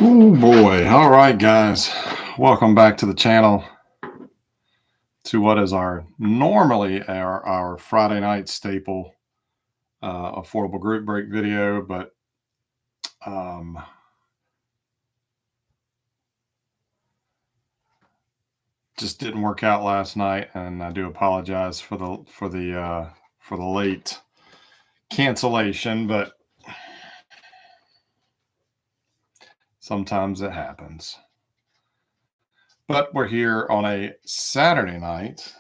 Oh boy. All right, guys. Welcome back to the channel to what is our normally our Friday night staple affordable group break video, but um, just didn't work out last night, and I do apologize for the late cancellation, but sometimes it happens. But we're here on a Saturday night,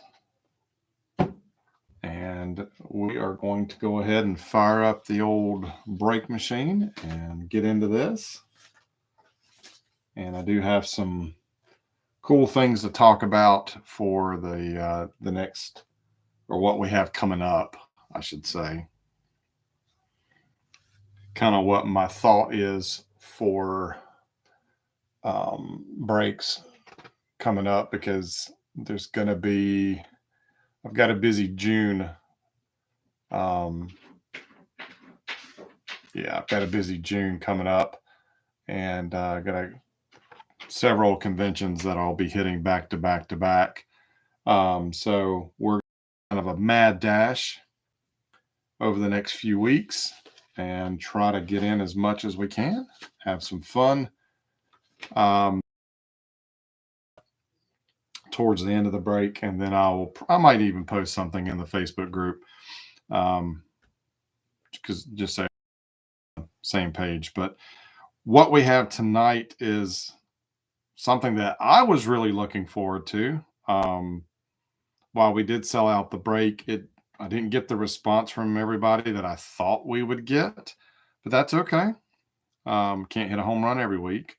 and we are going to go ahead and fire up the old break machine and get into this. And I do have some cool things to talk about for the next, or what we have coming up, I should say. Kind of what my thought is for breaks coming up, because there's going to be, I've got a busy June. Yeah, I've got a busy June coming up, and got several conventions that I'll be hitting back to back to back. So we're kind of a mad dash over the next few weeks and try to get in as much as we can, have some fun. Towards the end of the break, and then I might even post something in the Facebook group, because just say same page. But what we have tonight is something that I was really looking forward to. While we did sell out the break, I didn't get the response from everybody that I thought we would get, but that's okay. Can't hit a home run every week.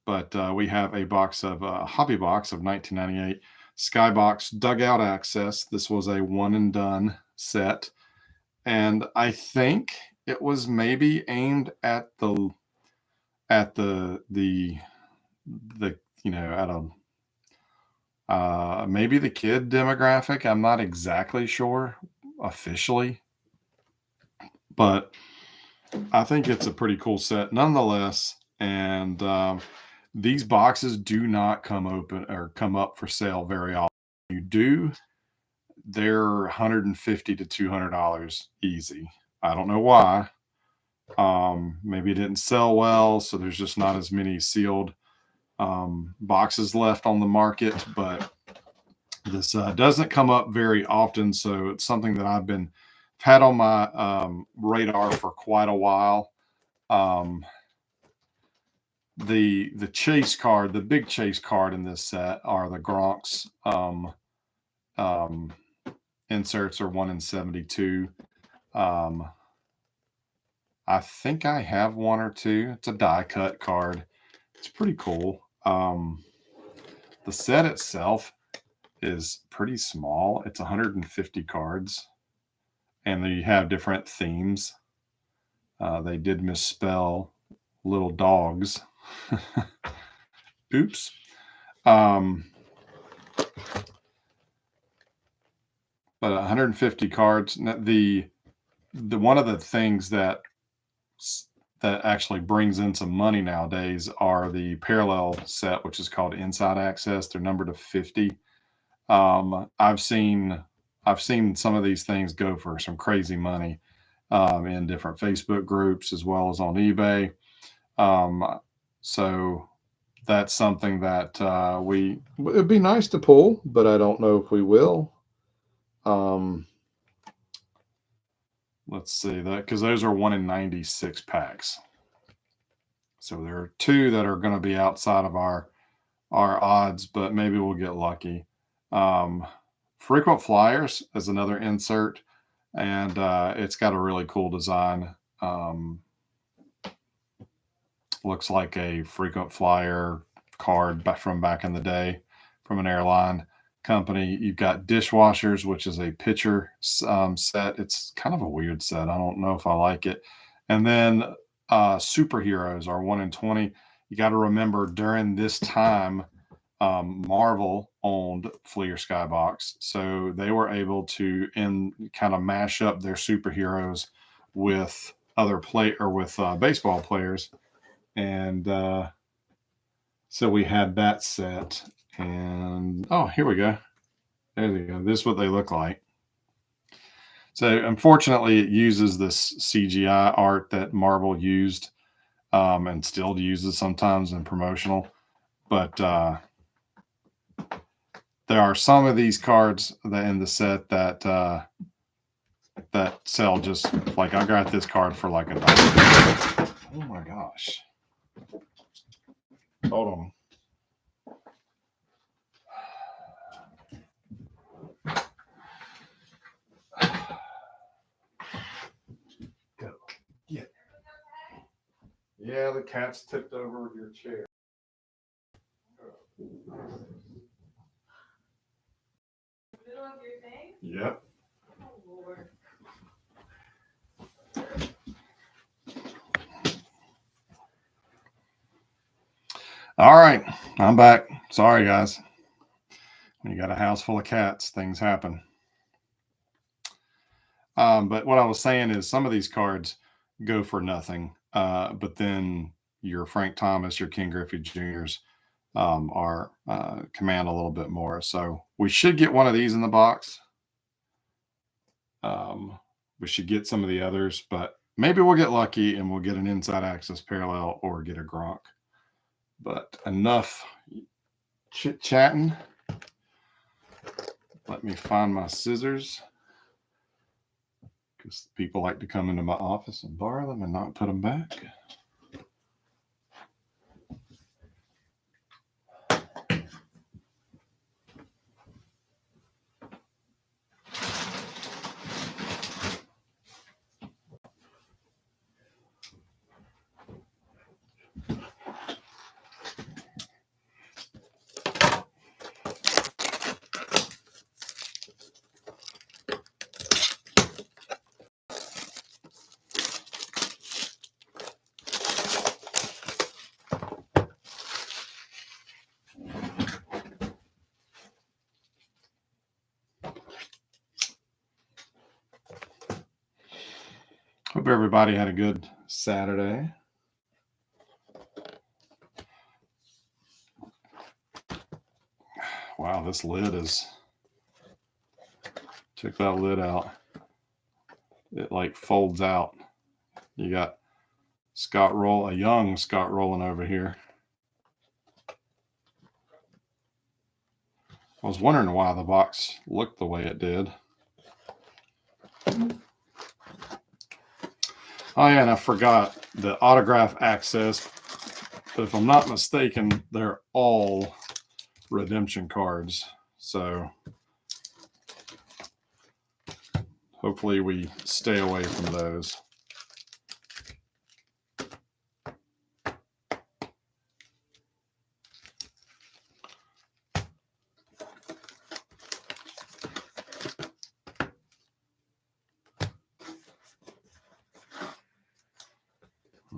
But we have a box of hobby box of 1998 Skybox Dugout Axcess. This was a one and done set, and I think it was maybe aimed at the at maybe the kid demographic. I'm not exactly sure officially, but I think it's a pretty cool set nonetheless. And these boxes do not come up for sale very often. You do, they're $150 to $200 easy. I don't know why. Maybe it didn't sell well, so there's just not as many sealed boxes left on the market. But this doesn't come up very often, so it's something that I've had on my radar for quite a while. The chase card, the big chase card in this set are the Gronk's inserts are 1 in 72. I think I have one or two. It's a die cut card. It's pretty cool. The set itself is pretty small. It's 150 cards, and you have different themes. They did misspell little dogs. Oops. But 150 cards. The one of the things that actually brings in some money nowadays are the parallel set, which is called Inside Access. They're numbered to 50. I've seen some of these things go for some crazy money in different Facebook groups as well as on eBay. So that's something that it'd be nice to pull, but I don't know if we will. Let's see that, because those are 1 in 96 packs. So there are two that are going to be outside of our odds, but maybe we'll get lucky. Frequent Flyers is another insert, and it's got a really cool design. Looks like a frequent flyer card from back in the day from an airline company. You've got Dishwashers, which is a pitcher set. It's kind of a weird set. I don't know if I like it. And then Superheroes are 1 in 20. You got to remember, during this time, Marvel owned Fleer Skybox, so they were able to kind of mash up their superheroes with baseball players And so we had that set. And oh, here we go. There you go. This is what they look like. So unfortunately, it uses this CGI art that Marvel used and still uses sometimes in promotional. But there are some of these cards that in the set that that sell just like I got this card for like $1. Oh my gosh! Hold on. Go. Get. Yeah, the cat's tipped over your chair. Middle of your thing? Yep. Oh, Lord. All right, I'm back. Sorry, guys. When you got a house full of cats, things happen. But what I was saying is some of these cards go for nothing, but then your Frank Thomas, your King Griffey Juniors are command a little bit more. So we should get one of these in the box. We should get some of the others, but maybe we'll get lucky and we'll get an inside access parallel or get a Gronk. But enough chit chatting. Let me find my scissors because people like to come into my office and borrow them and not put them back. Hope everybody had a good Saturday. Wow, this lid is, took that lid out. It like folds out. You got a young Scott Rowland over here. I was wondering why the box looked the way it did. Oh yeah, and I forgot the autograph access. But if I'm not mistaken, they're all redemption cards. So hopefully we stay away from those.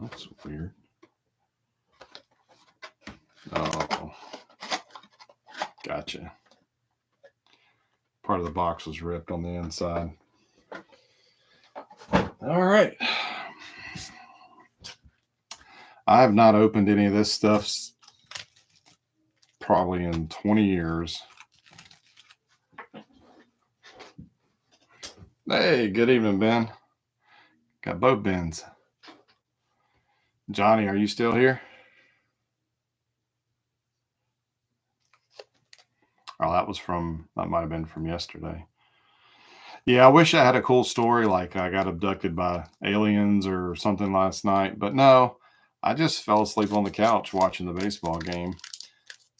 That's weird. Oh, gotcha. Part of the box was ripped on the inside. All right. I have not opened any of this stuff probably in 20 years. Hey, good evening, Ben. Got both Bens. Johnny, are you still here? Oh, that might have been from yesterday. Yeah, I wish I had a cool story like I got abducted by aliens or something last night, but no, I just fell asleep on the couch watching the baseball game,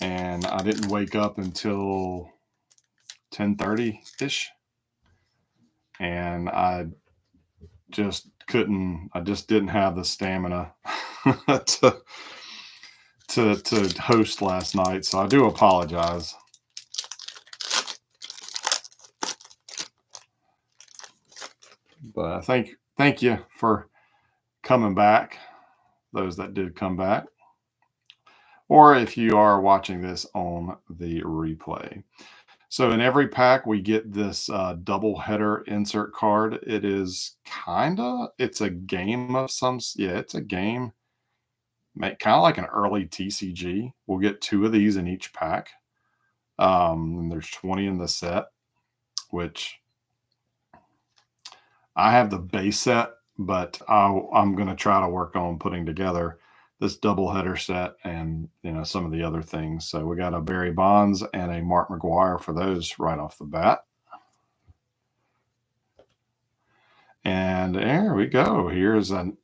and I didn't wake up until 10:30-ish, and I just didn't have the stamina to host last night, so I do apologize. But thank you for coming back, those that did come back, or if you are watching this on the replay. So in every pack, we get this double header insert card. It's a game of some, yeah, it's a game. make kind of like an early TCG. We'll get 2 of these in each pack. And there's 20 in the set, which I have the base set, but I'm going to try to work on putting together this doubleheader set and some of the other things. So we got a Barry Bonds and a Mark McGwire for those right off the bat. And there we go. Here's an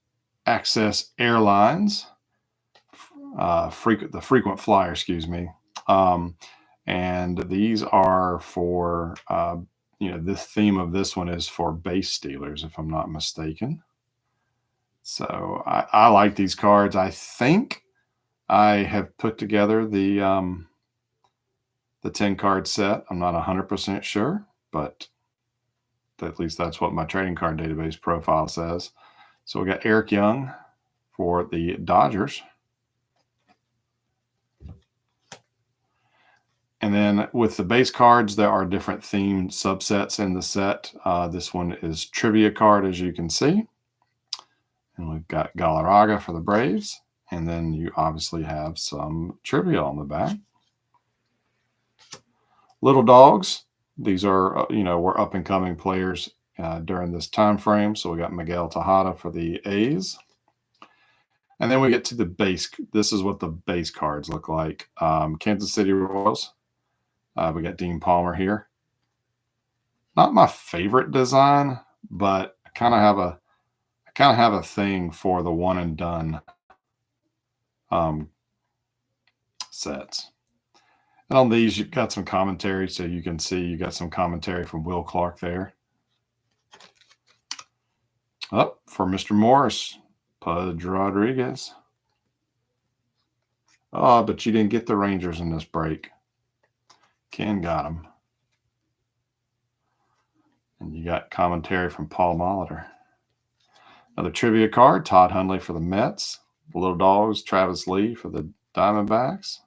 Axcess Airlines, the frequent flyer, excuse me. And these are for, this theme of this one is for base stealers, if I'm not mistaken. So I like these cards. I think I have put together the 10 card set. I'm not 100% sure, but at least that's what my trading card database profile says. So we got Eric Young for the Dodgers. And then with the base cards, there are different themed subsets in the set. This one is Trivia card, as you can see. And we've got Galarraga for the Braves. And then you obviously have some trivia on the back. Little Dogs. These are, were up-and-coming players during this time frame. So we got Miguel Tejada for the A's. And then we get to the base. This is what the base cards look like. Kansas City Royals. We got Dean Palmer here. Not my favorite design, but I kind of have a thing for the one and done sets. And on these, you've got some commentary, so you can see you got some commentary from Will Clark there. Up for Mr. Morris, Pudge Rodriguez. Oh, but you didn't get the Rangers in this break. Ken got them. And you got commentary from Paul Molitor. Another trivia card, Todd Hundley for the Mets. The Little Dogs, Travis Lee for the Diamondbacks.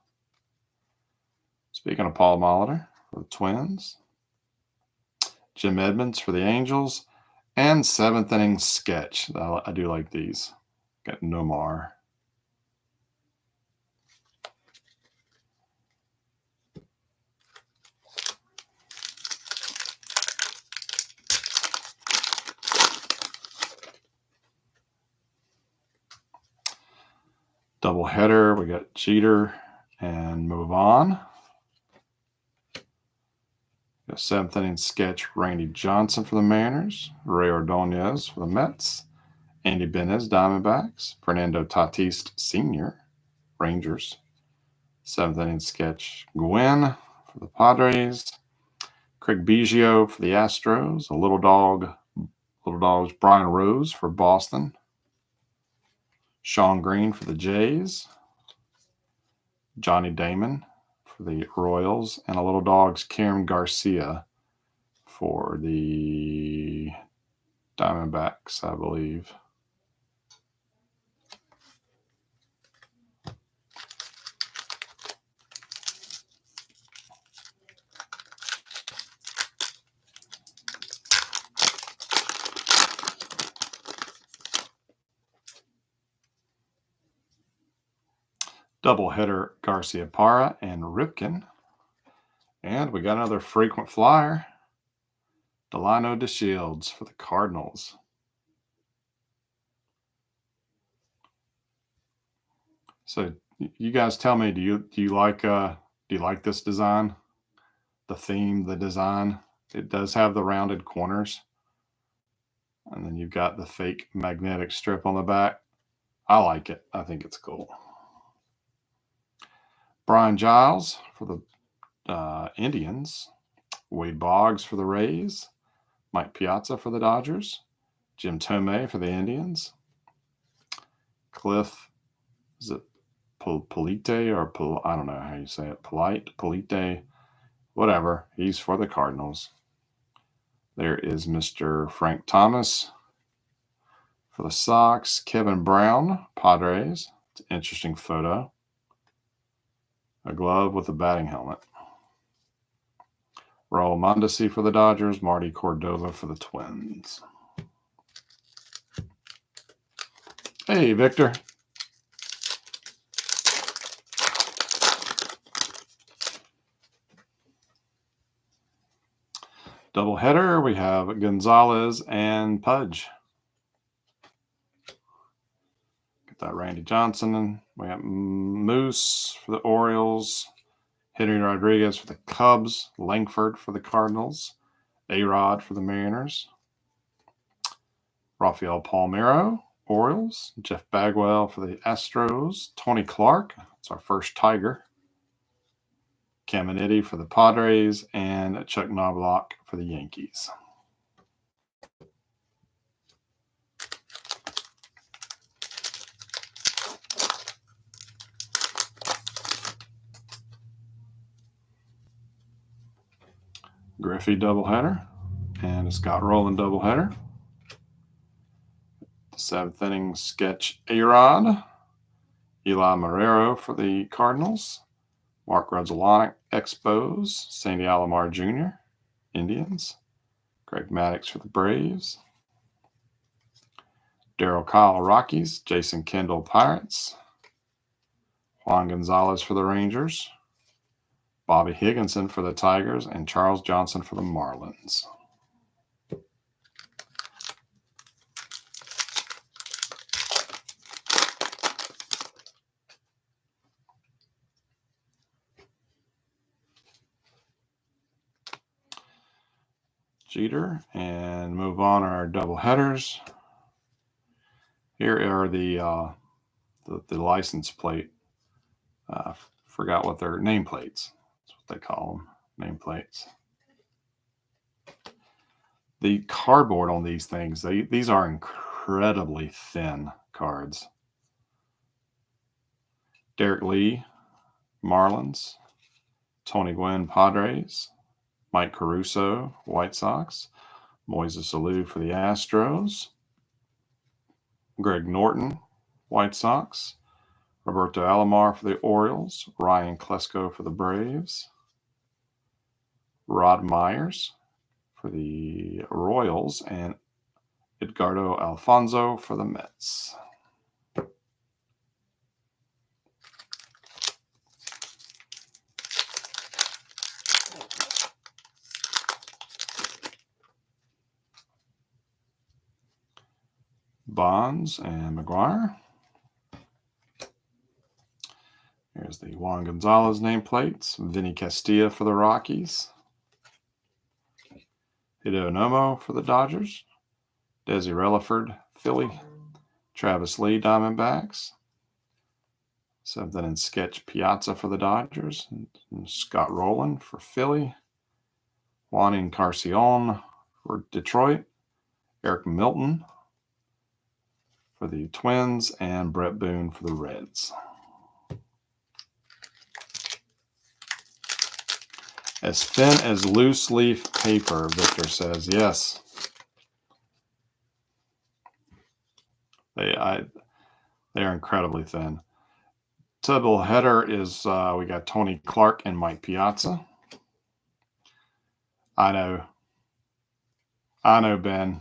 Speaking of Paul Molitor for the Twins. Jim Edmonds for the Angels. And 7th inning sketch. I do like these. Got Nomar. Double header. We got Jeter and move on. Got 7th inning sketch, Randy Johnson for the Mariners, Ray Ordonez for the Mets, Andy Benez, Diamondbacks, Fernando Tatis Sr., Rangers, 7th inning sketch, Gwynn for the Padres, Craig Biggio for the Astros, a Little Dogs, Brian Rose for Boston, Sean Green for the Jays, Johnny Damon for the Royals, and a Little Dogs, Karen Garcia for the Diamondbacks, I believe. Doubleheader, Garcia Parra and Ripken. And we got another frequent flyer, Delano DeShields for the Cardinals. So you guys tell me, do you like this design? The theme, the design. It does have the rounded corners. And then you've got the fake magnetic strip on the back. I like it. I think it's cool. Brian Giles for the Indians. Wade Boggs for the Rays. Mike Piazza for the Dodgers. Jim Tomei for the Indians. Cliff, is it Polite or I don't know how you say it. Polite, whatever. He's for the Cardinals. There is Mr. Frank Thomas for the Sox. Kevin Brown, Padres. It's an interesting photo. A glove with a batting helmet. Raul Mondesi for the Dodgers. Marty Cordova for the Twins. Hey, Victor. Doubleheader, we have Gonzalez and Pudge. Get that Randy Johnson. We got Moose for the Orioles. Henry Rodriguez for the Cubs. Langford for the Cardinals. A-Rod for the Mariners. Rafael Palmeiro, Orioles. Jeff Bagwell for the Astros. Tony Clark, that's our first Tiger. Caminiti for the Padres. And Chuck Knobloch for the Yankees. Griffey doubleheader and a Scott Rowland doubleheader. The 7th inning sketch A-Rod. Eli Marrero for the Cardinals. Mark Grudzielanek Expos. Sandy Alomar Jr. Indians. Greg Maddux for the Braves. Darryl Kyle Rockies. Jason Kendall Pirates. Juan Gonzalez for the Rangers. Bobby Higginson for the Tigers, and Charles Johnson for the Marlins. Jeter, and move on our double headers. Here are the license plate. Forgot what they're nameplates. That's what they call them, nameplates. The cardboard on these things, these are incredibly thin cards. Derek Lee, Marlins. Tony Gwynn, Padres. Mike Caruso, White Sox. Moises Alou for the Astros. Greg Norton, White Sox. Roberto Alomar for the Orioles. Ryan Klesko for the Braves. Rod Myers for the Royals. And Edgardo Alfonso for the Mets. Bonds and McGuire. Here's the Juan Gonzalez nameplates. Vinny Castilla for the Rockies. Hideo Nomo for the Dodgers. Desi Relaford, Philly. Travis Lee, Diamondbacks. 7th inning sketch Piazza for the Dodgers. And Scott Rowland for Philly. Juan Encarnacion for Detroit. Eric Milton for the Twins, and Brett Boone for the Reds. As thin as loose leaf paper, Victor says. Yes. They are incredibly thin. Double header is we got Tony Clark and Mike Piazza. I know, Ben.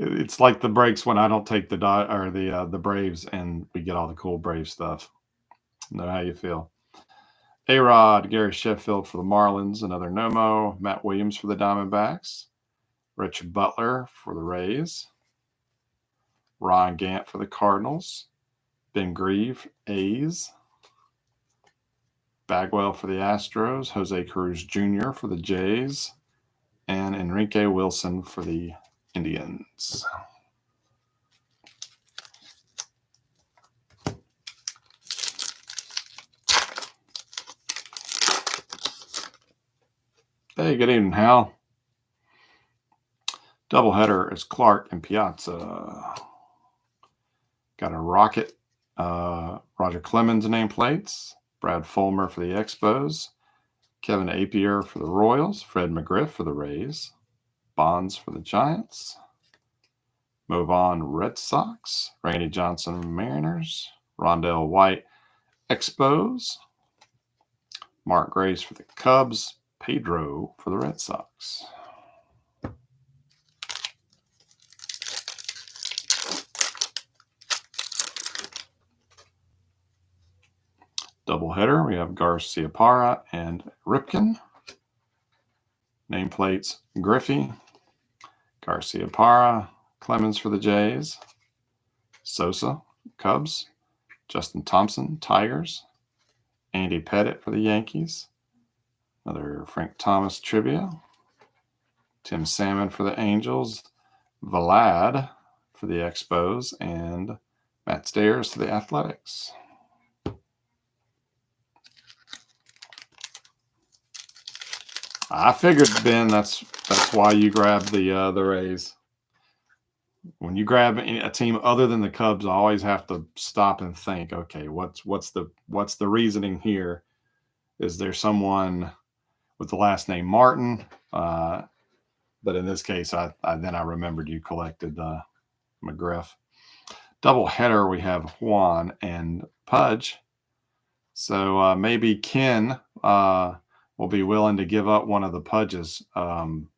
It's like the breaks when I don't take the Braves and we get all the cool Brave stuff. Know how you feel. A-Rod, Gary Sheffield for the Marlins, another Nomo. Matt Williams for the Diamondbacks. Richard Butler for the Rays. Ryan Gant for the Cardinals. Ben Grieve, A's. Bagwell for the Astros. Jose Cruz Jr. for the Jays. And Enrique Wilson for the Indians. Hey, good evening, Hal. Doubleheader is Clark and Piazza. Got a Rocket, Roger Clemens nameplates. Brad Fulmer for the Expos. Kevin Appier for the Royals. Fred McGriff for the Rays. Bonds for the Giants. Move on, Red Sox. Randy Johnson, Mariners. Rondell White, Expos. Mark Grace for the Cubs. Pedro for the Red Sox. Doubleheader, we have Garcia Parra and Ripken. Nameplates: Griffey, Garcia Parra, Clemens for the Jays, Sosa, Cubs, Justin Thompson, Tigers, Andy Pettitte for the Yankees, another Frank Thomas trivia, Tim Salmon for the Angels, Vlad for the Expos, and Matt Stairs for the Athletics. I figured, Ben, that's why you grabbed the Rays. When you grab a team other than the Cubs, I always have to stop and think. Okay, what's the reasoning here? Is there someone with the last name Martin? But in this case, I remembered you collected McGriff. Double header, we have Juan and Pudge. So maybe Ken will be willing to give up one of the Pudges, Ben,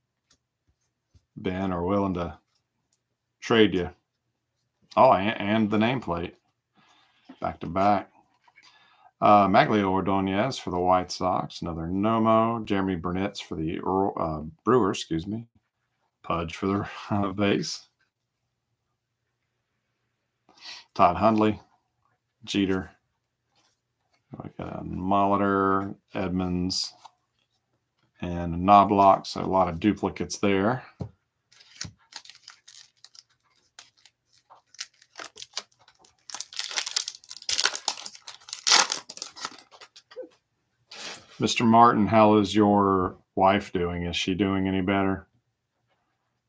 or willing to trade you. Oh, and the nameplate. Back to back. Maglio Ordonez for the White Sox. Another Nomo. Jeremy Burnett for the Brewers, excuse me. Pudge for the base. Todd Hundley. Jeter. We got Molitor, Edmonds, and Knobloch. So a lot of duplicates there. Mr. Martin, how is your wife doing? Is she doing any better?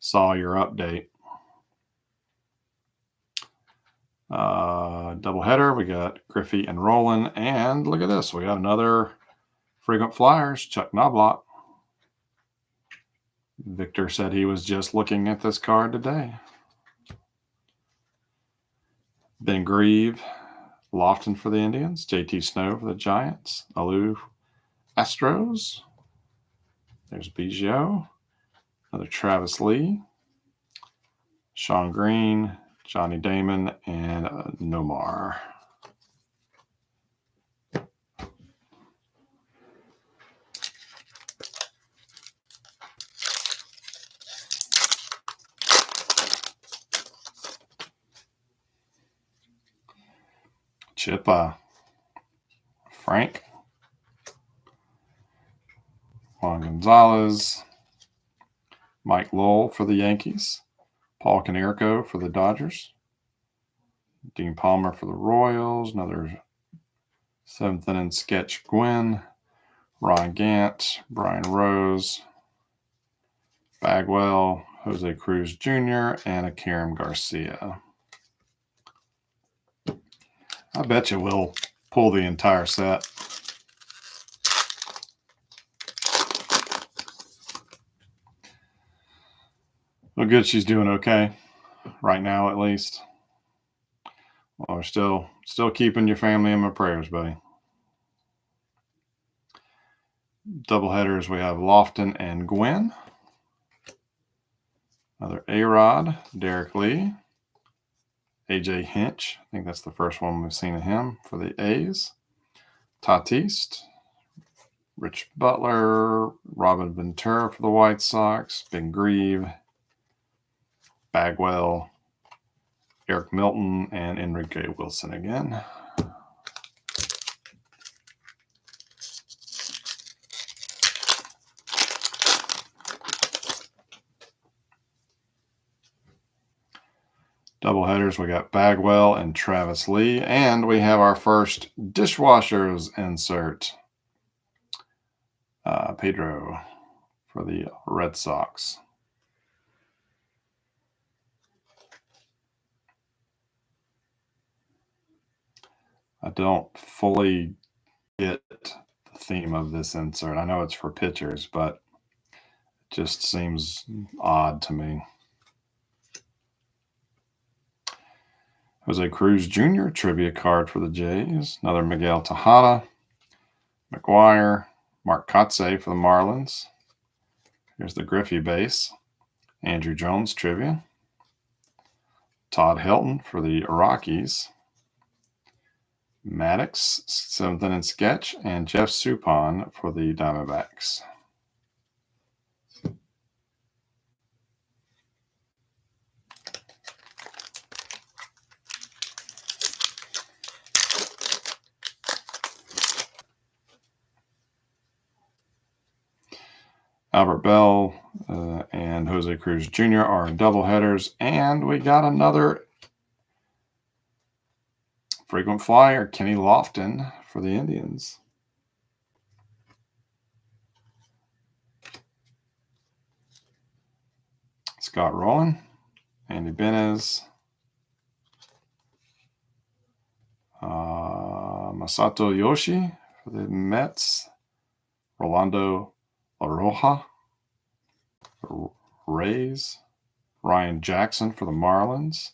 Saw your update. Doubleheader, we got Griffey and Roland, and look at this, we got another frequent flyers, Chuck Knobloch. Victor said he was just looking at this card today. Ben Grieve, Lofton for the Indians, JT Snow for the Giants, Alou Astros. There's Biggio, another Travis Lee, Sean Green, Johnny Damon, and Nomar. Chip, Frank, Juan Gonzalez, Mike Lowell for the Yankees, Paul Konerko for the Dodgers, Dean Palmer for the Royals, another seventh inning sketch Gwynn, Ron Gant, Brian Rose, Bagwell, Jose Cruz Jr., and a Karim Garcia. I bet you we'll pull the entire set. Well, good, she's doing okay. Right now, at least. Well, we're still keeping your family in my prayers, buddy. Doubleheaders, we have Lofton and Gwynn. Another A-Rod, Derek Lee. AJ Hinch, I think that's the first one we've seen of him for the A's. Tatis, Rich Butler, Robin Ventura for the White Sox, Ben Grieve, Bagwell, Eric Milton, and Enrique Wilson again. Doubleheaders, we got Bagwell and Travis Lee, and we have our first dishwashers insert. Pedro for the Red Sox. I don't fully get the theme of this insert. I know it's for pitchers, but it just seems odd to me. Jose Cruz Jr. trivia card for the Jays. Another Miguel Tejada. McGuire. Mark Kotze for the Marlins. Here's the Griffey base. Andrew Jones trivia. Todd Helton for the Rockies. Maddox, seventh inning sketch, and Jeff Suppan for the Diamondbacks. Albert Bell and Jose Cruz Jr. are doubleheaders. And we got another frequent flyer, Kenny Lofton for the Indians. Scott Rowland, Andy Benez, Masato Yoshi for the Mets, Rolando Aroja for Rays, Ryan Jackson for the Marlins,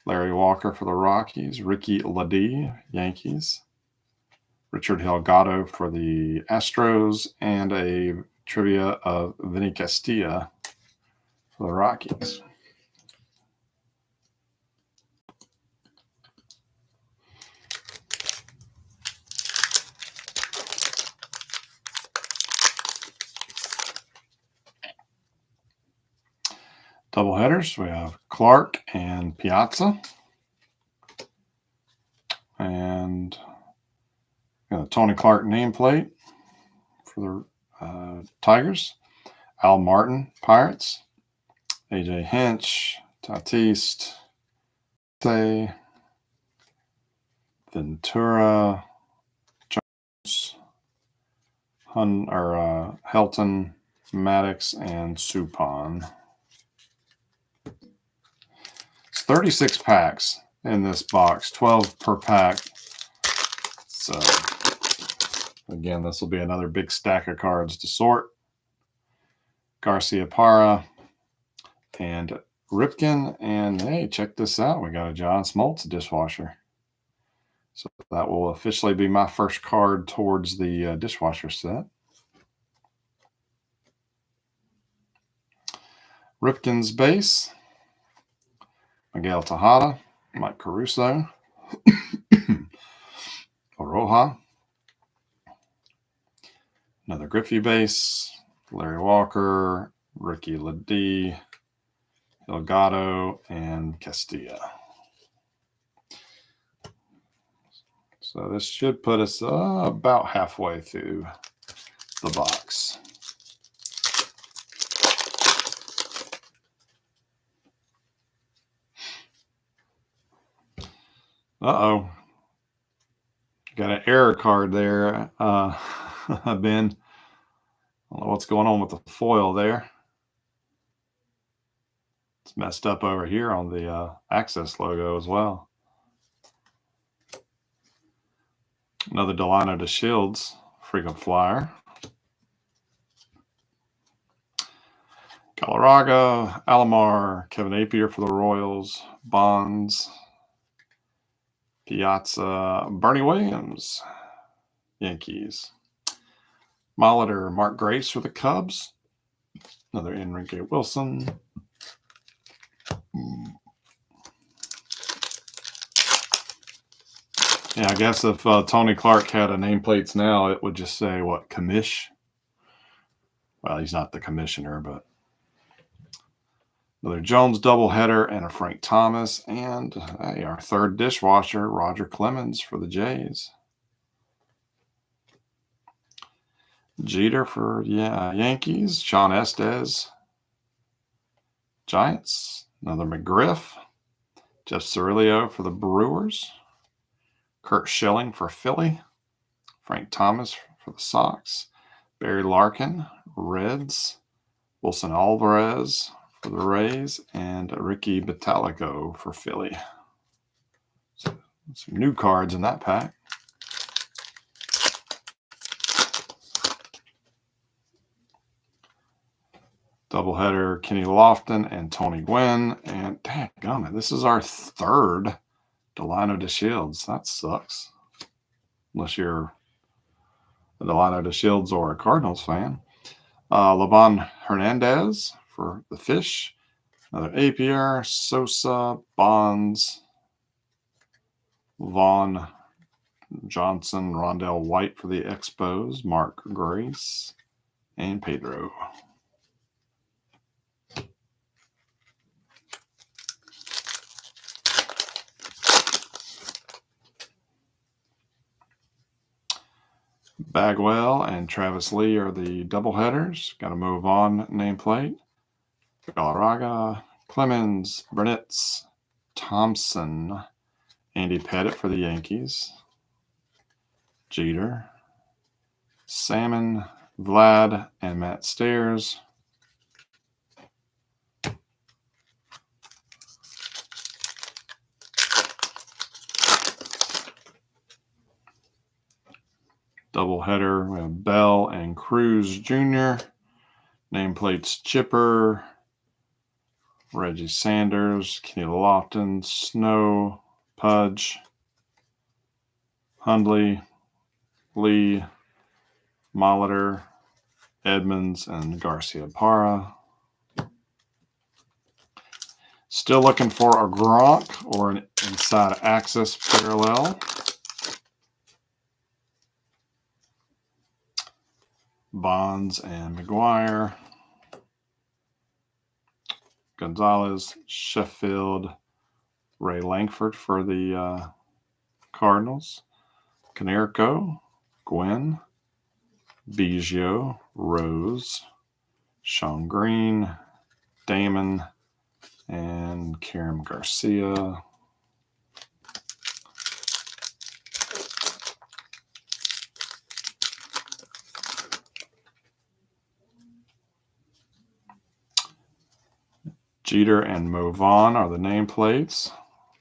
Larry Walker for the Rockies, Ricky Ledee, Yankees, Richard Delgado for the Astros, and a trivia of Vinny Castilla for the Rockies. Doubleheaders, we have Clark and Piazza. And got a Tony Clark nameplate for the Tigers. Al Martin, Pirates. AJ Hinch, Tatis, Ventura, Jones, Helton, Maddox, and Suppan. It's 36 packs in this box, 12 per pack. So, again, this will be another big stack of cards to sort. Garcia Parra and Ripken. And hey, check this out. We got a John Smoltz dishwasher. So that will officially be my first card towards the dishwasher set. Ripken's base. Miguel Tejada, Mike Caruso, Aroja, another Griffey base, Larry Walker, Ricky Ledee, Delgado, and Castilla. So this should put us about halfway through the box. Uh-oh. Got an error card there, Ben. I don't know what's going on with the foil there. It's messed up over here on the Axcess logo as well. Another Delano DeShields frequent flyer. Galarraga, Alomar, Kevin Appier for the Royals, Bonds, Piazza, Bernie Williams, Yankees, Molitor, Mark Grace for the Cubs, another Enrique Wilson. Yeah, I guess if Tony Clark had a nameplates now, it would just say, what, commish? Well, he's not the commissioner, but another Jones doubleheader and a Frank Thomas. And hey, our third dishwasher, Roger Clemens for the Jays. Jeter for Yankees. Sean Estes, Giants. Another McGriff. Jeff Cirillo for the Brewers. Kurt Schilling for Philly. Frank Thomas for the Sox. Barry Larkin, Reds. Wilson Alvarez for the Rays. And Ricky Batalico for Philly. So, some new cards in that pack. Doubleheader, Kenny Lofton and Tony Gwynn. And dadgummit, this is our third Delano DeShields. That sucks. Unless you're a Delano DeShields or a Cardinals fan. Livan Hernandez for the Fish. Another Appier, Sosa, Bonds, Vaughn, Johnson, Rondell White for the Expos, Mark Grace, and Pedro. Bagwell and Travis Lee are the doubleheaders. Got to move on nameplate. Galarraga, Clemens, Burnitz, Thompson, Andy Pettit for the Yankees, Jeter, Salmon, Vlad, and Matt Stairs. Doubleheader, we have Bell and Cruz Jr. Nameplates Chipper, Reggie Sanders, Kenny Lofton, Snow, Pudge, Hundley, Lee, Molitor, Edmonds, and Garcia Parra. Still looking for a Gronk or an inside Axcess parallel. Bonds and McGuire. Gonzalez, Sheffield, Ray Langford for the Cardinals. Canerco, Gwynn, Biggio, Rose, Sean Green, Damon, and Karim Garcia. Jeter and Mo Vaughn are the nameplates,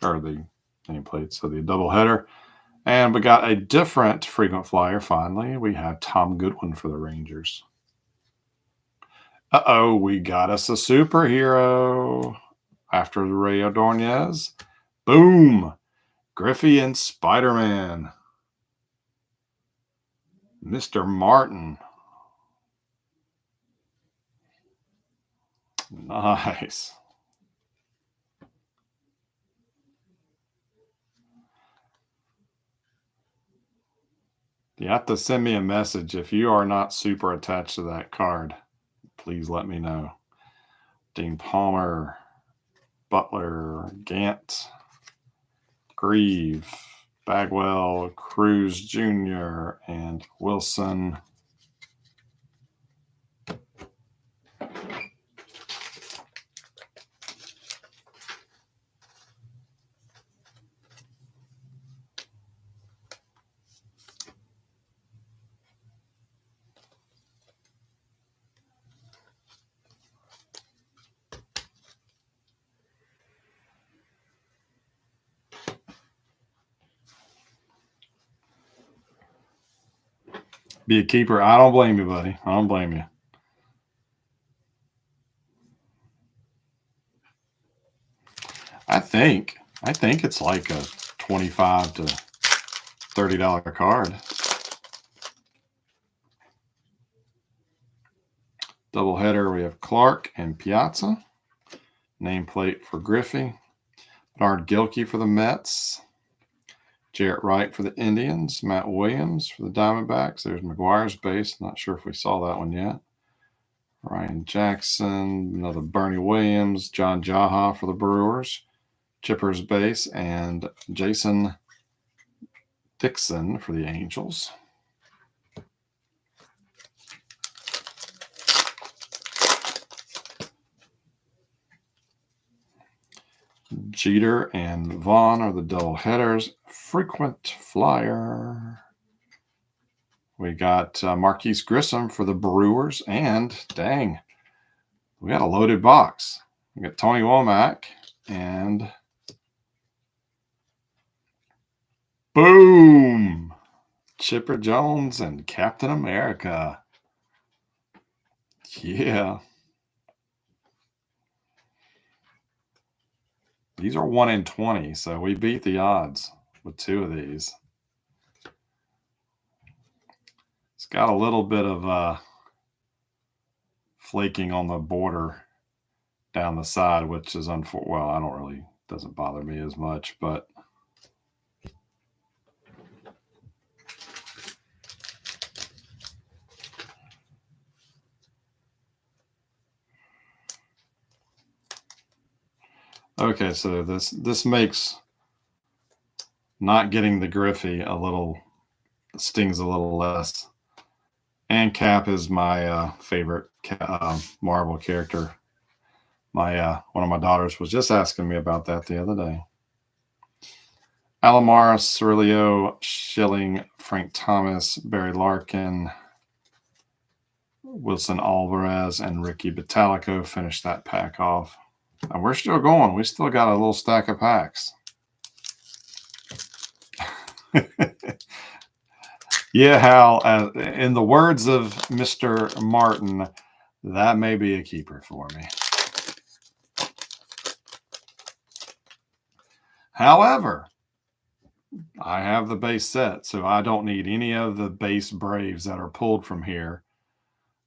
of the doubleheader. And we got a different frequent flyer finally. We have Tom Goodwin for the Rangers. Uh-oh, we got us a superhero. After the Ray Ordonez. Boom! Griffey and Spider-Man. Mr. Martin. Nice. You have to send me a message if you are not super attached to that card. Please let me know. Dean Palmer, Butler, Gant, Grieve, Bagwell, Cruz Jr., and Wilson. Be a keeper. I don't blame you, buddy. I don't blame you. I think it's like a $25 to $30 card. Doubleheader, we have Clark and Piazza. Nameplate for Griffey. Bernard Gilkey for the Mets. Jarrett Wright for the Indians. Matt Williams for the Diamondbacks. There's McGuire's base. Not sure if we saw that one yet. Ryan Jackson, another Bernie Williams. John Jaha for the Brewers. Chipper's base. And Jason Dixon for the Angels. Jeter and Vaughn are the double headers. Frequent flyer. We got Marquise Grissom for the Brewers. And, dang, we got a loaded box. We got Tony Womack and boom! Chipper Jones and Captain America. Yeah. These are 1 in 20, so we beat the odds with 2 of these. It's got a little bit of flaking on the border down the side, which is unfortunate. Well, doesn't bother me as much, but okay, so this makes not getting the Griffey stings a little less. And Cap is my favorite Marvel character. My one of my daughters was just asking me about that the other day. Alomar, Cirilio, Schilling, Frank Thomas, Barry Larkin, Wilson Alvarez, and Ricky Batalico finished that pack off. And we're still going. We still got a little stack of packs. Yeah, Hal, in the words of Mr. Martin, that may be a keeper for me. However, I have the base set, so I don't need any of the base Braves that are pulled from here.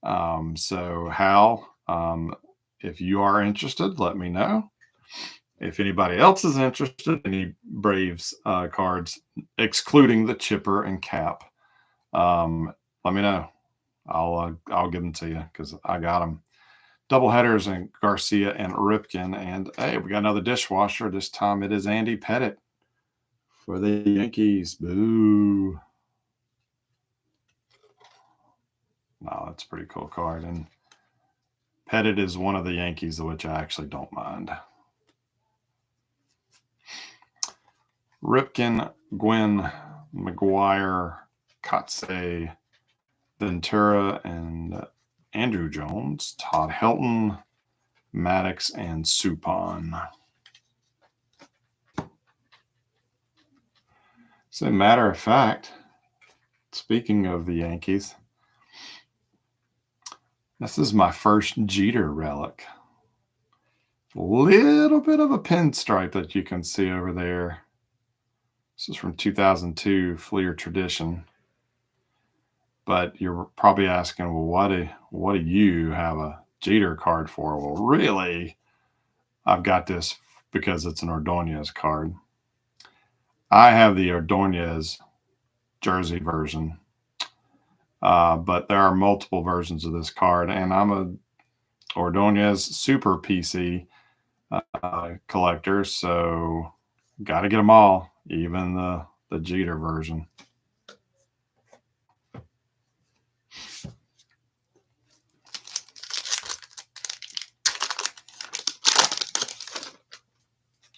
So, Hal, if you are interested, let me know. If anybody else is interested, any Braves cards, excluding the chipper and cap, let me know. I'll give them to you because I got them. Doubleheaders and Garcia and Ripken, and hey, we got another dishwasher. This time it is Andy Pettitte for the Yankees. Boo! No, that's a pretty cool card, and Pettitte is one of the Yankees, which I actually don't mind. Ripken, Gwynn, McGuire, Kotze, Ventura, and Andrew Jones, Todd Helton, Maddox, and Suppan. As a matter of fact, speaking of the Yankees, this is my first Jeter relic. A little bit of a pinstripe that you can see over there. This is from 2002, Fleer Tradition. But you're probably asking, well, what do you have a Jeter card for? Well, really, I've got this because it's an Ordonez card. I have the Ordonez jersey version, but there are multiple versions of this card, and I'm a Ordonez Super PC collector, so got to get them all, even the Jeter version.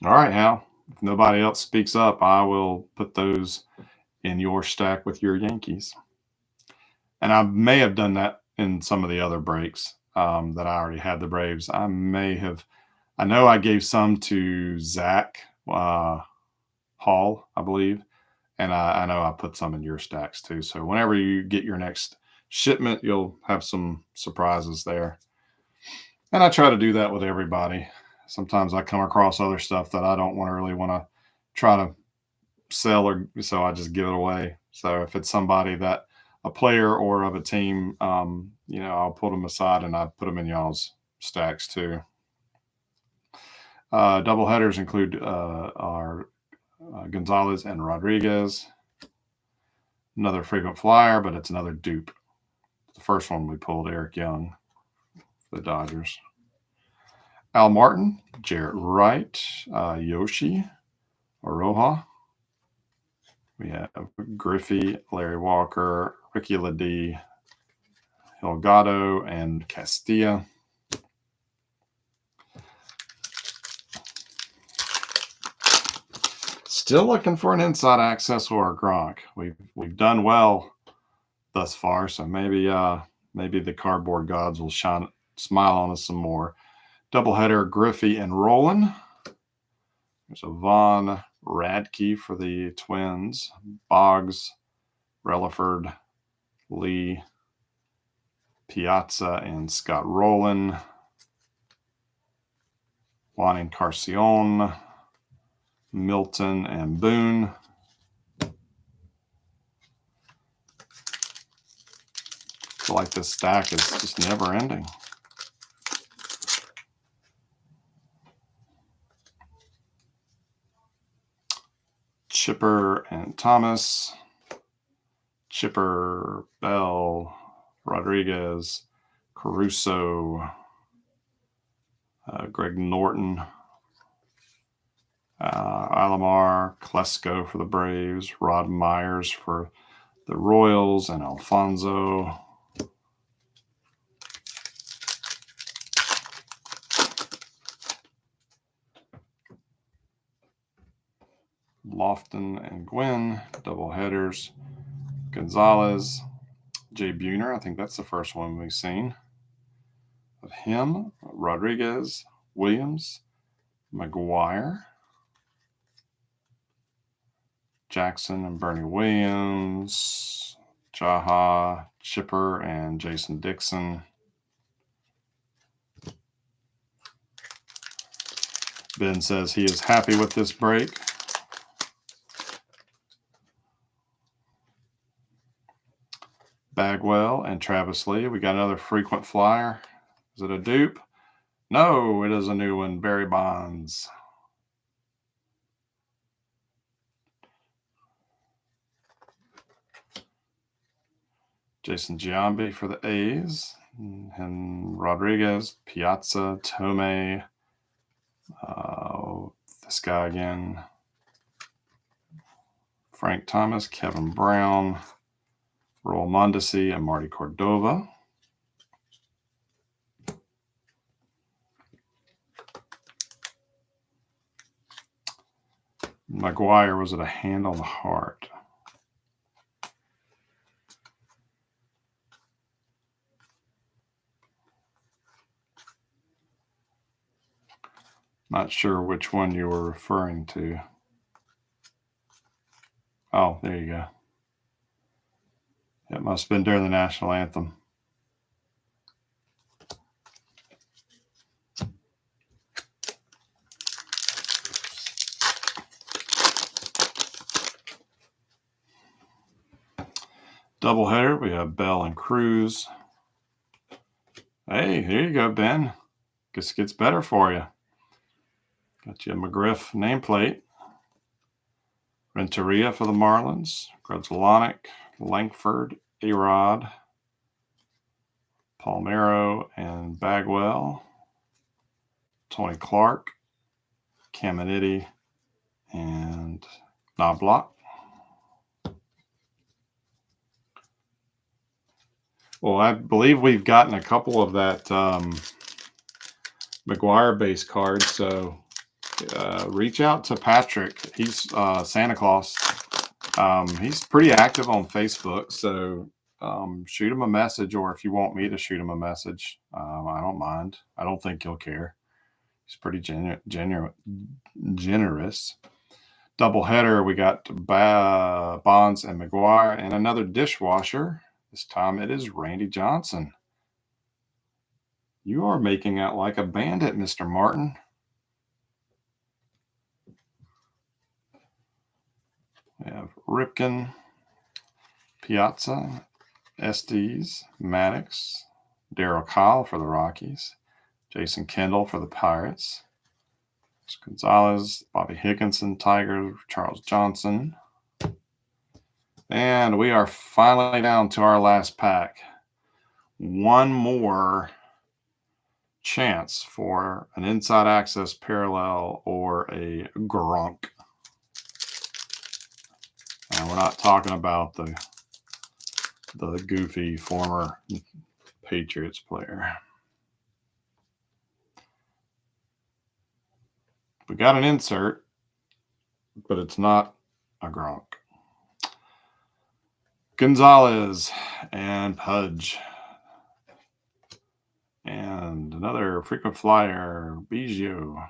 All right, Hal. If nobody else speaks up, I will put those in your stack with your Yankees. And I may have done that in some of the other breaks that I already had the Braves. I know I gave some to Zach Hall, I believe. And I know I put some in your stacks too. So whenever you get your next shipment, you'll have some surprises there. And I try to do that with everybody. Sometimes I come across other stuff that I don't really want to try to sell, or so I just give it away. So if it's somebody that a player or of a team, I'll put them aside and I put them in y'all's stacks too. Double headers include our Gonzalez and Rodriguez. Another frequent flyer, but it's another dupe. The first one we pulled, Eric Young, for the Dodgers. Al Martin, Jarrett Wright, Yoshi, Aroha. We have Griffey, Larry Walker, Ricky Ledee, Hilgado, and Castilla. Still looking for an inside access or a Gronk. We've done well thus far, so maybe the cardboard gods will smile on us some more. Doubleheader, Griffey and Roland. There's a Vaughn, Radke for the Twins, Boggs, Relaford, Lee, Piazza, and Scott Rowland, Juan Encarnacion, Milton, and Boone. I feel like this stack is just never ending. Chipper and Thomas, Chipper, Bell, Rodriguez, Caruso, Greg Norton, Alomar, Klesko for the Braves, Rod Myers for the Royals, and Alfonso. Lofton and Gwynn, double headers. Gonzalez, Jay Buhner, I think that's the first one we've seen of him. Rodriguez, Williams, McGuire, Jackson and Bernie Williams, Jaha, Chipper, and Jason Dixon. Ben says he is happy with this break. Bagwell and Travis Lee. We got another frequent flyer. Is it a dupe? No, it is a new one. Barry Bonds. Jason Giambi for the A's. And Rodriguez, Piazza, Tomei. This guy again. Frank Thomas, Kevin Brown, Roel Mondesi, and Marty Cordova. McGuire, was it a hand on the heart? Not sure which one you were referring to. Oh, there you go. It must have been during the national anthem. Doubleheader, we have Bell and Cruz. Hey, here you go, Ben. Guess it gets better for you. Got you a McGriff nameplate. Renteria for the Marlins. Grudzlonic, Langford, A-Rod, Palmero, and Bagwell. Tony Clark, Caminiti, and Knobloch. Well, I believe we've gotten a couple of that McGuire base cards, so reach out to Patrick. He's Santa Claus. He's pretty active on Facebook, so shoot him a message, or if you want me to shoot him a message, I don't mind. I don't think he'll care. He's pretty generous. Doubleheader, we got Bonds and McGuire, and another dishwasher. This time it is Randy Johnson. You are making out like a bandit, Mr. Martin. We have Ripken, Piazza, Estes, Maddox, Darryl Kyle for the Rockies, Jason Kendall for the Pirates, Gonzalez, Bobby Higginson, Tigers, Charles Johnson. And we are finally down to our last pack. One more chance for an inside access parallel or a Gronk. And we're not talking about the goofy former Patriots player. We got an insert, but it's not a Gronk. Gonzalez and Pudge. And another frequent flyer, Biggio.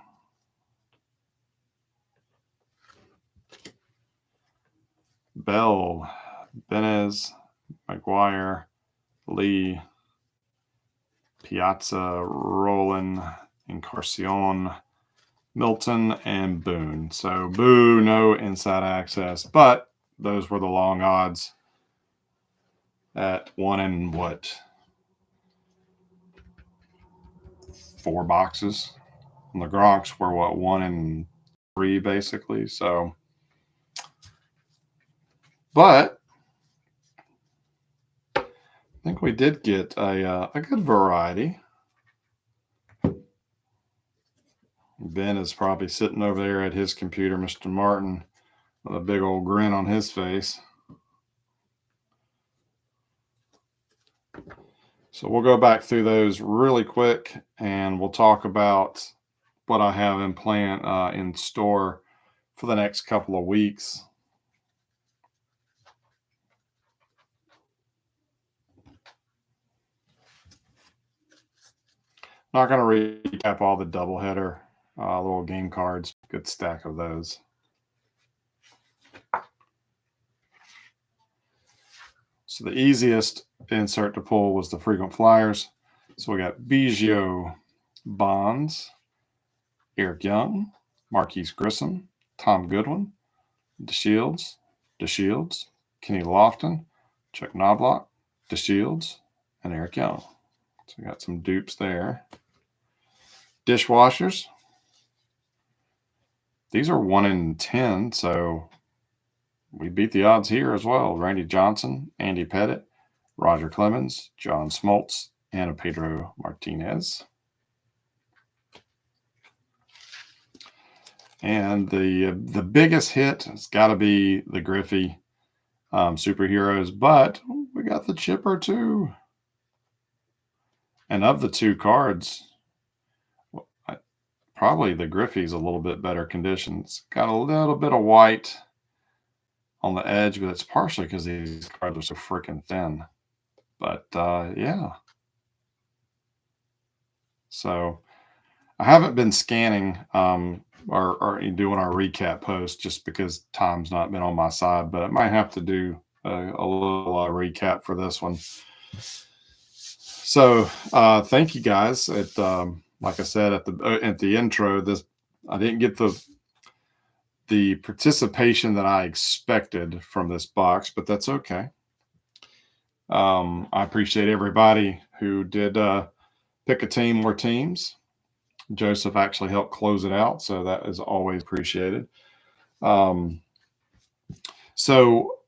Bell, Benez, McGuire, Lee, Piazza, Roland, Encarnacion, Milton, and Boone. So boo, no inside access, but those were the long odds at 1 in what? 4 boxes. And the Gronks were what, 1 in 3 basically. So, but I think we did get a good variety. Ben is probably sitting over there at his computer, Mr. Martin, with a big old grin on his face. So we'll go back through those really quick, and we'll talk about what I have in plan in store for the next couple of weeks. Not going to recap all the doubleheader little game cards. Good stack of those. So the easiest insert to pull was the frequent flyers. So we got Biggio, Bonds, Eric Young, Marquise Grissom, Tom Goodwin, DeShields, Kenny Lofton, Chuck Knobloch, DeShields, and Eric Young. So we got some dupes there. Dishwashers. These are 1 in 10, so we beat the odds here as well. Randy Johnson, Andy Pettit, Roger Clemens, John Smoltz, and Pedro Martinez. And the biggest hit has got to be the Griffey Superheroes, but we got the chipper too. And of the two cards, probably the Griffey's a little bit better condition. It's got a little bit of white on the edge, but it's partially because these cards are so freaking thin. But yeah. So I haven't been scanning or doing our recap post just because time's not been on my side, but I might have to do a little recap for this one. So thank you guys. Like I said at the intro, I didn't get the participation that I expected from this box, but that's okay. I appreciate everybody who did pick a team or teams. Joseph actually helped close it out, so that is always appreciated. So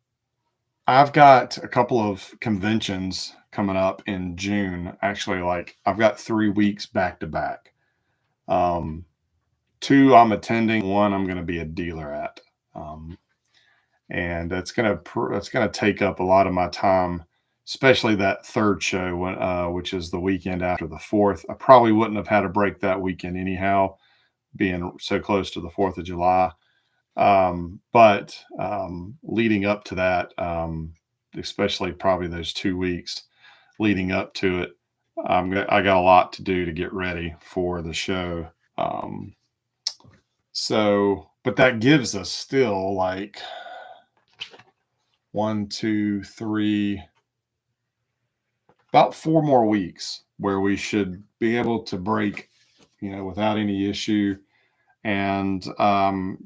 I've got a couple of conventions coming up in June. Actually, I've got 3 weeks back to back. 2 I'm attending, 1 I'm going to be a dealer at, and that's going to take up a lot of my time, especially that third show, which is the weekend after the 4th. I probably wouldn't have had a break that weekend anyhow, being so close to the 4th of July. But leading up to that, especially probably those 2 weeks leading up to it, I got a lot to do to get ready for the show. But that gives us still 1, 2, 3, about 4 more weeks where we should be able to break, without any issue. And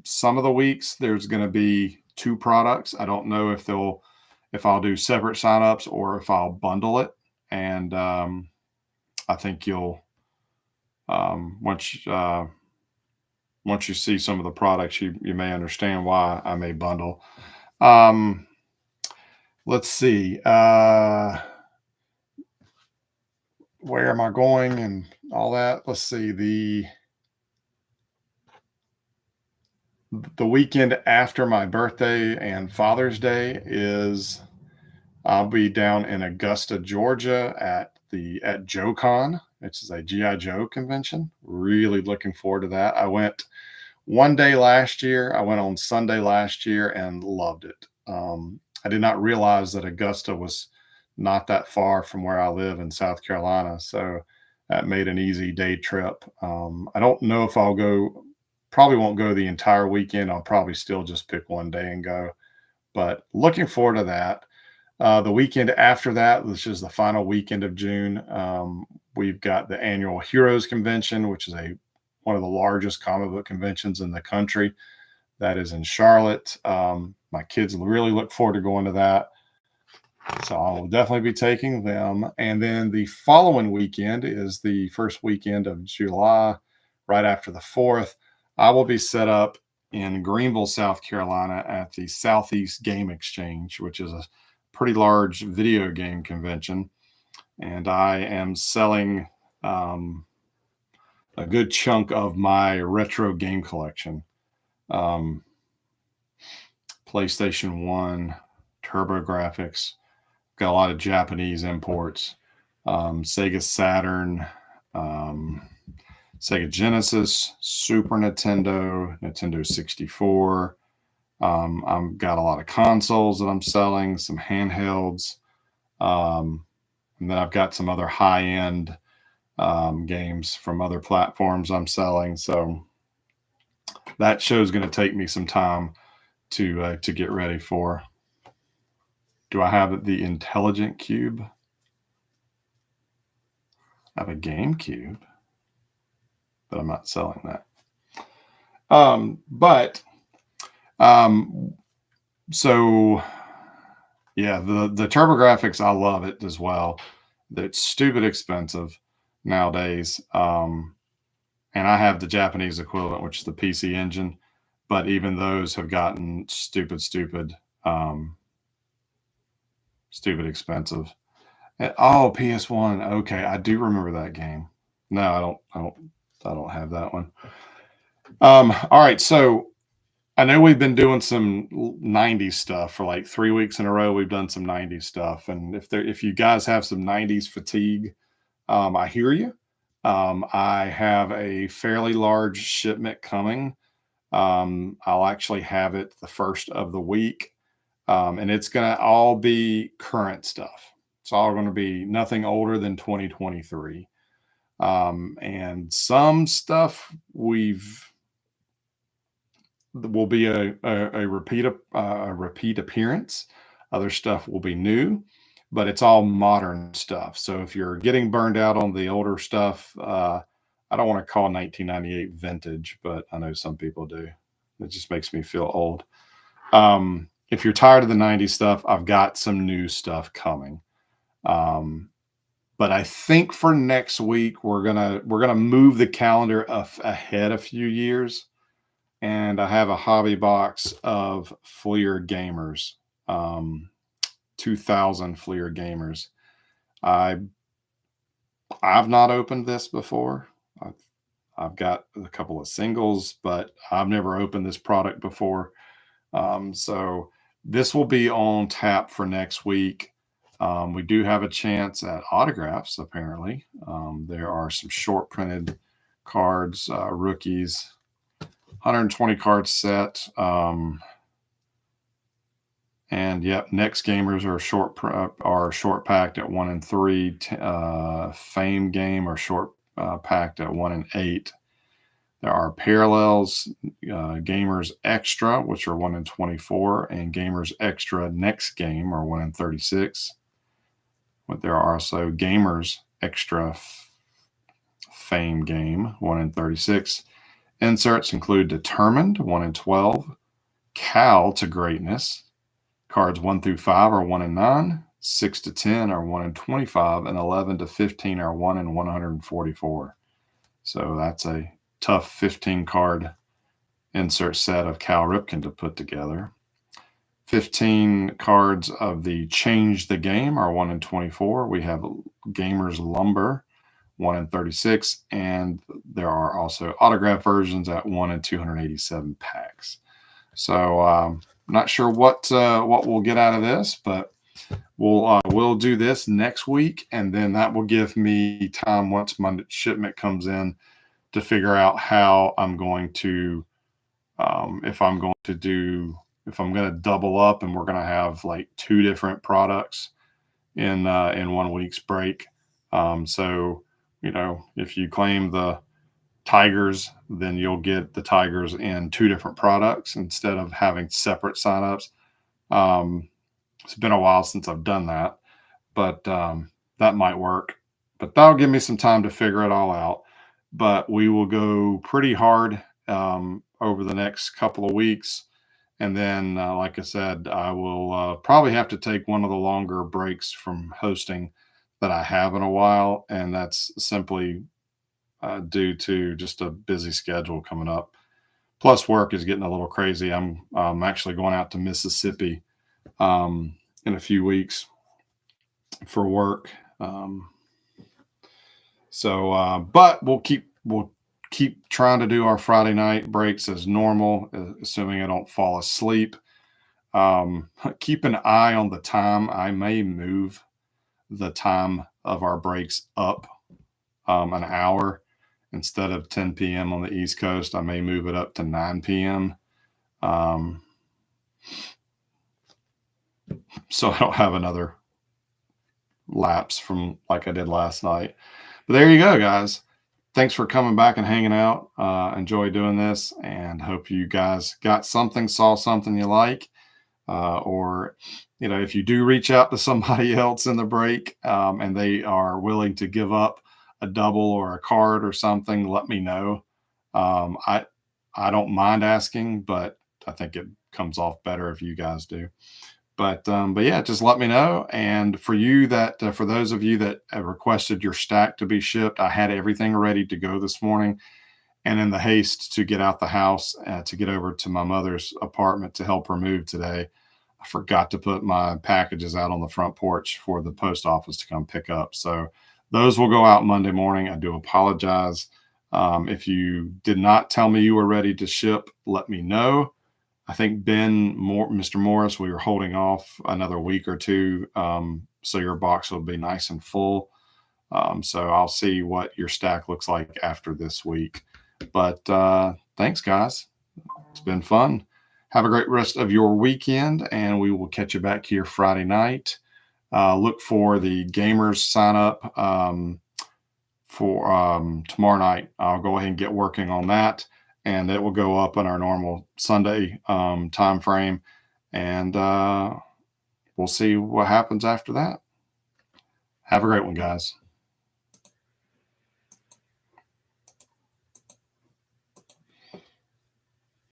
some of the weeks there's going to be 2 products. I don't know if I'll do separate signups or if I'll bundle it. And I think you'll once you see some of the products, you may understand why I may bundle. Let's see. Where am I going and all that? Let's see. The weekend after my birthday and Father's Day I'll be down in Augusta, Georgia at JoeCon, which is a G.I. Joe convention. Really looking forward to that. I went one day last year. I went on Sunday last year and loved it. I did not realize that Augusta was not that far from where I live in South Carolina. So that made an easy day trip. I don't know if I'll go, probably won't go the entire weekend. I'll probably still just pick one day and go, but looking forward to that. The weekend after that, which is the final weekend of June, we've got the annual Heroes Convention, which is one of the largest comic book conventions in the country. That is in Charlotte. My kids really look forward to going to that. So I will definitely be taking them. And then the following weekend is the first weekend of July, right after the 4th. I will be set up in Greenville, South Carolina at the Southeast Game Exchange, which is a pretty large video game convention. And I am selling a good chunk of my retro game collection. PlayStation 1, TurboGrafx, got a lot of Japanese imports, Sega Saturn, Sega Genesis, Super Nintendo, Nintendo 64. I've got a lot of consoles that I'm selling, some handhelds, and then I've got some other high-end games from other platforms I'm selling. So that show's going to take me some time to get ready for. Do I have the Intelligent Cube? I have a GameCube, but I'm not selling that. But so yeah, the TurboGrafx, I love it as well. It's stupid expensive nowadays. And I have the Japanese equivalent, which is the PC Engine, but even those have gotten stupid expensive. Oh, PS1. Okay, I do remember that game. No, I don't have that one. All right, so I know we've been doing some 90s stuff for like 3 weeks in a row. We've done some 90s stuff. And if you guys have some 90s fatigue, I hear you. I have a fairly large shipment coming. I'll actually have it the first of the week. And it's going to all be current stuff. It's all going to be nothing older than 2023. And some stuff will be a repeat appearance. Other stuff will be new, but it's all modern stuff. So if you're getting burned out on the older stuff, I don't want to call 1998 vintage, but I know some people do. It just makes me feel old. If you're tired of the 90s stuff, I've got some new stuff coming. But I think for next week we're gonna move the calendar ahead a few years, and I have a hobby box of Fleer Gamers, 2000 Fleer Gamers. I've not opened this before. I've got a couple of singles, but I've never opened this product before. So this will be on tap for next week. We do have a chance at autographs, apparently. There are some short printed cards, rookies, 120 card set. And yep, next gamers are short packed at 1 and 3. Fame game are short packed at 1 and 8. There are parallels, Gamers Extra, which are 1 in 24, and Gamers Extra Next Game are 1 in 36. But there are also Gamers Extra Fame Game, 1 in 36. Inserts include Determined, 1 in 12. Cal to Greatness. Cards 1 through 5 are 1 in 9. 6 to 10 are 1 in 25. And 11 to 15 are 1 in 144. So that's a tough 15 card insert set of Cal Ripken to put together. 15 cards of the Change the Game are 1 in 24. We have Gamers Lumber, 1 in 36, and there are also autograph versions at 1 in 287 packs. So not sure what we'll get out of this, but we'll do this next week, and then that will give me time once my shipment comes in to figure out how I'm going to, if I'm going to double up and we're going to have like 2 different products in 1 week's break. So, if you claim the Tigers, then you'll get the Tigers in 2 different products instead of having separate signups. It's been a while since I've done that, but that might work. But that'll give me some time to figure it all out. But we will go pretty hard over the next couple of weeks. And then, like I said, I will probably have to take one of the longer breaks from hosting that I have in a while. And that's simply due to just a busy schedule coming up. Plus, work is getting a little crazy. I'm actually going out to Mississippi in a few weeks for work. But we'll keep trying to do our Friday night breaks as normal, assuming I don't fall asleep. Keep an eye on the time. I may move the time of our breaks up an hour, instead of 10 p.m. on the East Coast. I may move it up to 9 p.m. Um, so I don't have another lapse from like I did last night. But there you go, guys. Thanks for coming back and hanging out. Enjoy doing this, and hope you guys got something, saw something you like, or if you do reach out to somebody else in the break, and they are willing to give up a double or a card or something, let me know. I don't mind asking, but I think it comes off better if you guys do. But yeah, just let me know. And for those of you that have requested your stack to be shipped, I had everything ready to go this morning. And in the haste to get out the house, to get over to my mother's apartment to help her move today, I forgot to put my packages out on the front porch for the post office to come pick up. So those will go out Monday morning. I do apologize. If you did not tell me you were ready to ship, let me know. I think Mr. Morris, we were holding off another week or two, so your box will be nice and full. So I'll see what your stack looks like after this week. But thanks, guys. It's been fun. Have a great rest of your weekend, and we will catch you back here Friday night. Look for the gamers sign up for tomorrow night. I'll go ahead and get working on that, and it will go up in our normal Sunday time frame, and we'll see what happens after that. Have a great one, guys.